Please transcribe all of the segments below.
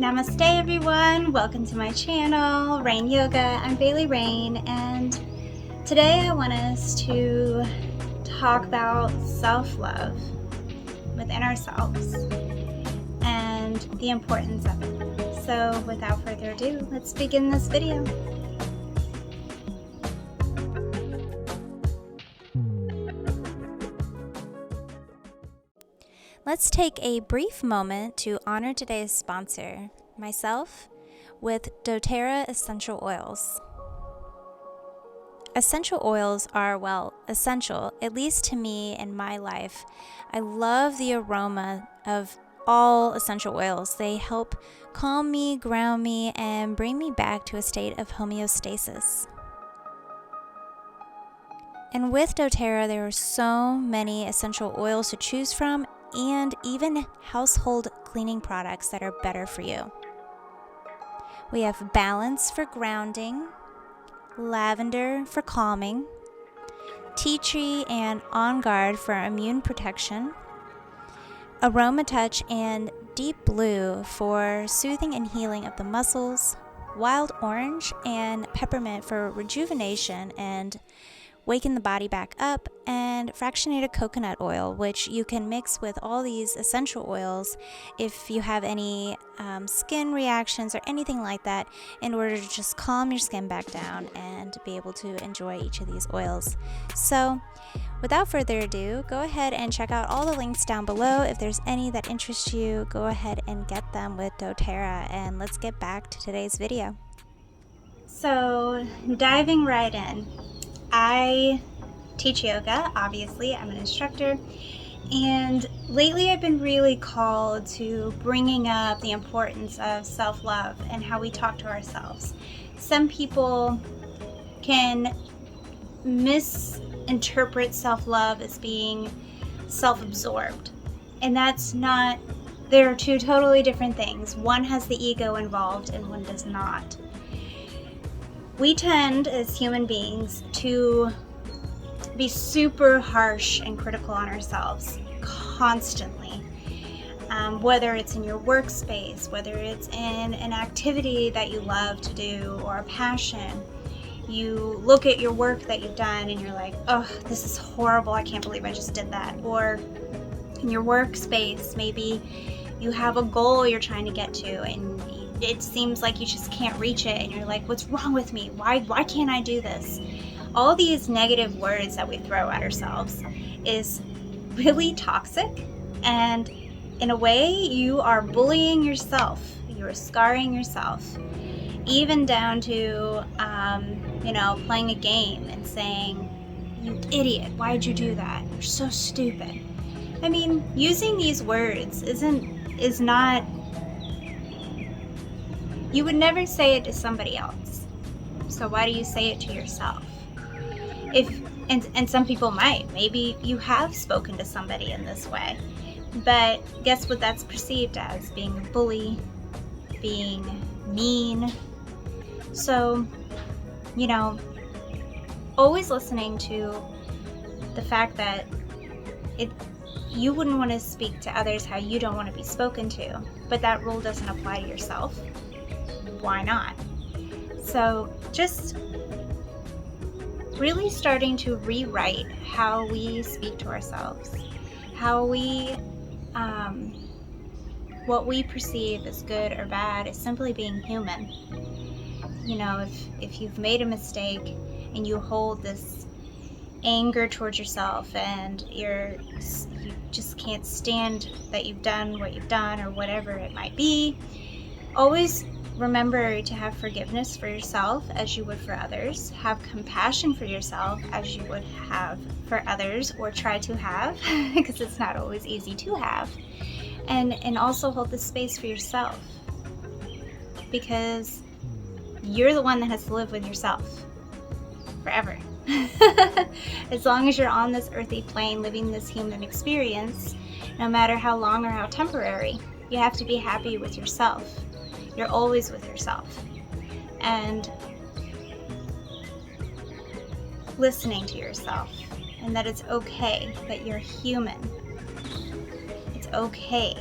Namaste everyone, welcome to my channel, Rayne Yoga. I'm Rayne, and today I want us to talk about self-love within ourselves and the importance of it. So without further ado, let's begin this video. Let's take a brief moment to honor today's sponsor, myself, with doTERRA essential oils. Essential oils are, well, essential, at least to me in my life. I love the aroma of all essential oils. They help calm me, ground me, and bring me back to a state of homeostasis. And with doTERRA, there are so many essential oils to choose from, and even household cleaning products that are better for you. We have balance for grounding, lavender for calming, tea tree and on guard for immune protection, Aromatouch and deep blue for soothing and healing of the muscles, wild orange and peppermint for rejuvenation and waken the body back up, and fractionated coconut oil, which you can mix with all these essential oils if you have any skin reactions or anything like that, in order to just calm your skin back down and be able to enjoy each of these oils. So without further ado, go ahead and check out all the links down below. If there's any that interest you, go ahead and get them with doTERRA, and let's get back to today's video. So diving right in, I teach yoga, obviously, I'm an instructor, and lately I've been really called to bringing up the importance of self-love and how we talk to ourselves. Some people can misinterpret self-love as being self-absorbed, and that's not. There are two totally different things. One has the ego involved and one does not. We tend, as human beings, to be super harsh and critical on ourselves constantly. Whether it's in your workspace, whether it's in an activity that you love to do or a passion, you look at your work that you've done and you're like, oh, this is horrible, I can't believe I just did that. Or in your workspace, maybe you have a goal you're trying to get to and it seems like you just can't reach it, and you're like, what's wrong with me? Why can't I do this? All these negative words that we throw at ourselves is really toxic, and in a way, you are bullying yourself. You're scarring yourself, even down to, playing a game and saying, you idiot, why'd you do that? You're so stupid. I mean, using these words is not. You would never say it to somebody else, so why do you say it to yourself? And some people might. Maybe you have spoken to somebody in this way, but guess what that's perceived as? Being a bully, being mean. So, always listening to the fact that you wouldn't want to speak to others how you don't want to be spoken to, but that rule doesn't apply to yourself. Why not? So just really starting to rewrite how we speak to ourselves, how we, what we perceive as good or bad is simply being human. If you've made a mistake and you hold this anger towards yourself and you just can't stand that you've done what you've done or whatever it might be, always remember to have forgiveness for yourself as you would for others. Have compassion for yourself as you would have for others, or try to have, because it's not always easy to have. And also hold the space for yourself, because you're the one that has to live with yourself forever. As long as you're on this earthly plane living this human experience, no matter how long or how temporary, you have to be happy with yourself. You're always with yourself, and listening to yourself, and that it's okay that you're human. It's okay.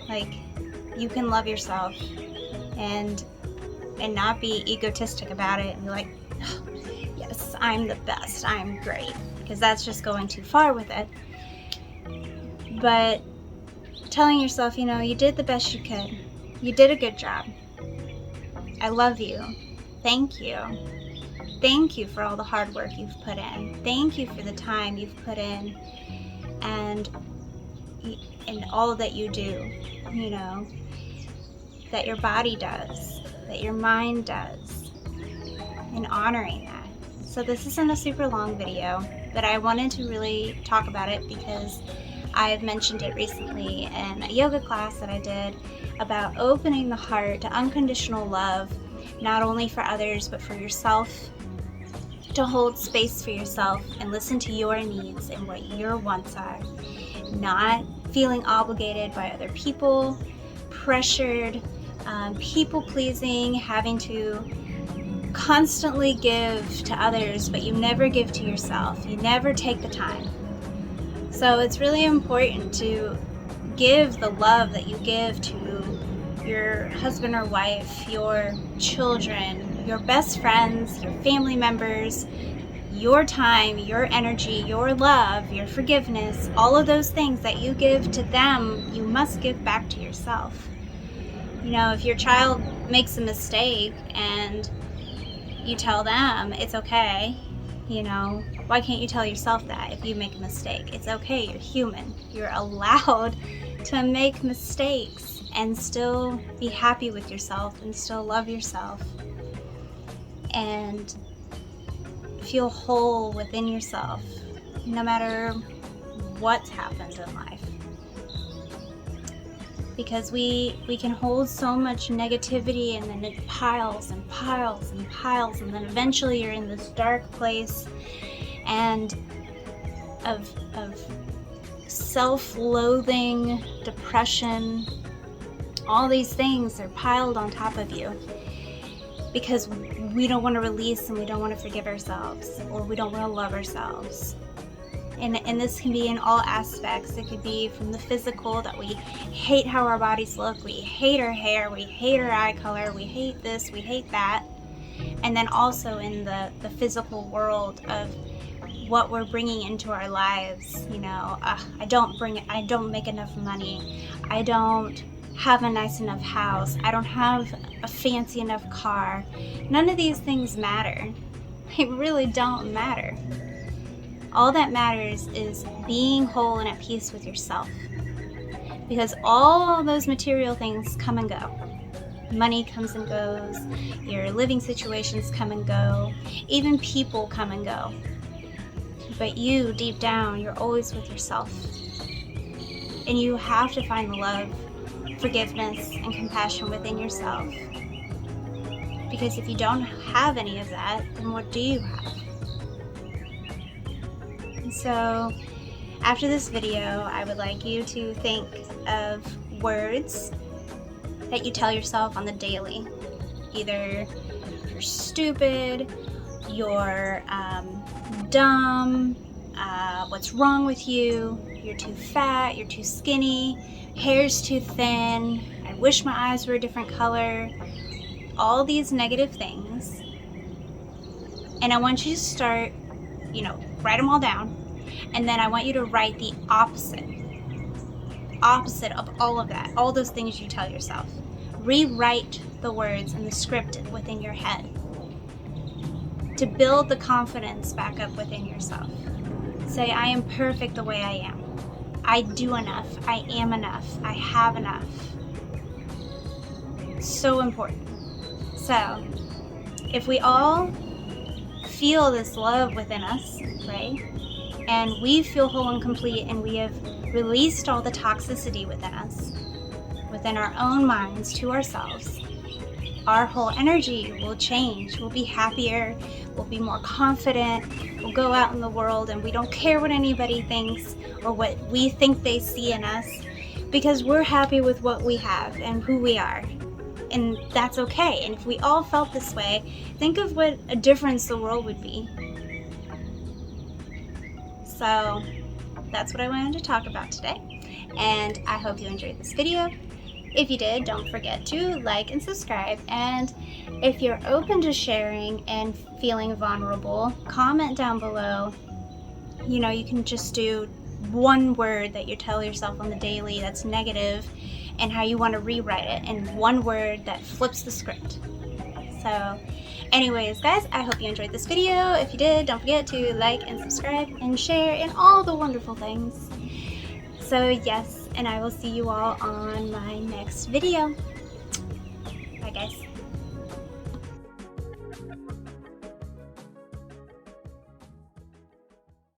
Like, you can love yourself and not be egotistic about it and be like, oh, yes, I'm the best, I'm great, because that's just going too far with it. But telling yourself, you know, you did the best you could. You did a good job. I love you. Thank you. Thank you for all the hard work you've put in. Thank you for the time you've put in and all that you do, you know, that your body does, that your mind does, and honoring that. So this isn't a super long video, but I wanted to really talk about it because I've mentioned it recently in a yoga class that I did about opening the heart to unconditional love, not only for others, but for yourself, to hold space for yourself and listen to your needs and what your wants are, not feeling obligated by other people, pressured, people pleasing, having to constantly give to others, but you never give to yourself. You never take the time. So it's really important to give the love that you give to your husband or wife, your children, your best friends, your family members, your time, your energy, your love, your forgiveness, all of those things that you give to them, you must give back to yourself. You know, if your child makes a mistake and you tell them it's okay, you know, why can't you tell yourself that if you make a mistake? It's okay, you're human. You're allowed to make mistakes and still be happy with yourself and still love yourself and feel whole within yourself, no matter what's happened in life. Because we can hold so much negativity and then it piles and piles and piles, and then eventually you're in this dark place and of self-loathing, depression, all these things are piled on top of you because we don't want to release and we don't want to forgive ourselves, or we don't want to love ourselves. And this can be in all aspects. It could be from the physical, that we hate how our bodies look, we hate our hair, we hate our eye color, we hate this, we hate that. And then also in the physical world of what we're bringing into our lives. You know, I don't make enough money, I don't have a nice enough house, I don't have a fancy enough car. None of these things matter. They really don't matter. All that matters is being whole and at peace with yourself. Because all those material things come and go. Money comes and goes, your living situations come and go, even people come and go. But you, deep down, you're always with yourself. And you have to find the love, forgiveness, and compassion within yourself. Because if you don't have any of that, then what do you have? So after this video, I would like you to think of words that you tell yourself on the daily. Either you're stupid, you're dumb, what's wrong with you, you're too fat, you're too skinny, hair's too thin, I wish my eyes were a different color, all these negative things. And I want you to start, write them all down. And then I want you to write the opposite of all of that, all those things you tell yourself. Rewrite the words and the script within your head to build the confidence back up within yourself. Say, I am perfect the way I am. I do enough. I am enough. I have enough. So important. So, if we all feel this love within us, right? And we feel whole and complete, and we have released all the toxicity within us, within our own minds, to ourselves, our whole energy will change. We'll be happier, we'll be more confident, we'll go out in the world and we don't care what anybody thinks or what we think they see in us, because we're happy with what we have and who we are. And that's okay. And if we all felt this way, think of what a difference the world would be. So that's what I wanted to talk about today, and I hope you enjoyed this video. If you did, don't forget to like and subscribe. And if you're open to sharing and feeling vulnerable, comment down below. You know, you can just do one word that you tell yourself on the daily that's negative and how you want to rewrite it, and one word that flips the script. So anyways, guys, I hope you enjoyed this video. If you did, don't forget to like and subscribe and share and all the wonderful things. So yes, and I will see you all on my next video. Bye guys.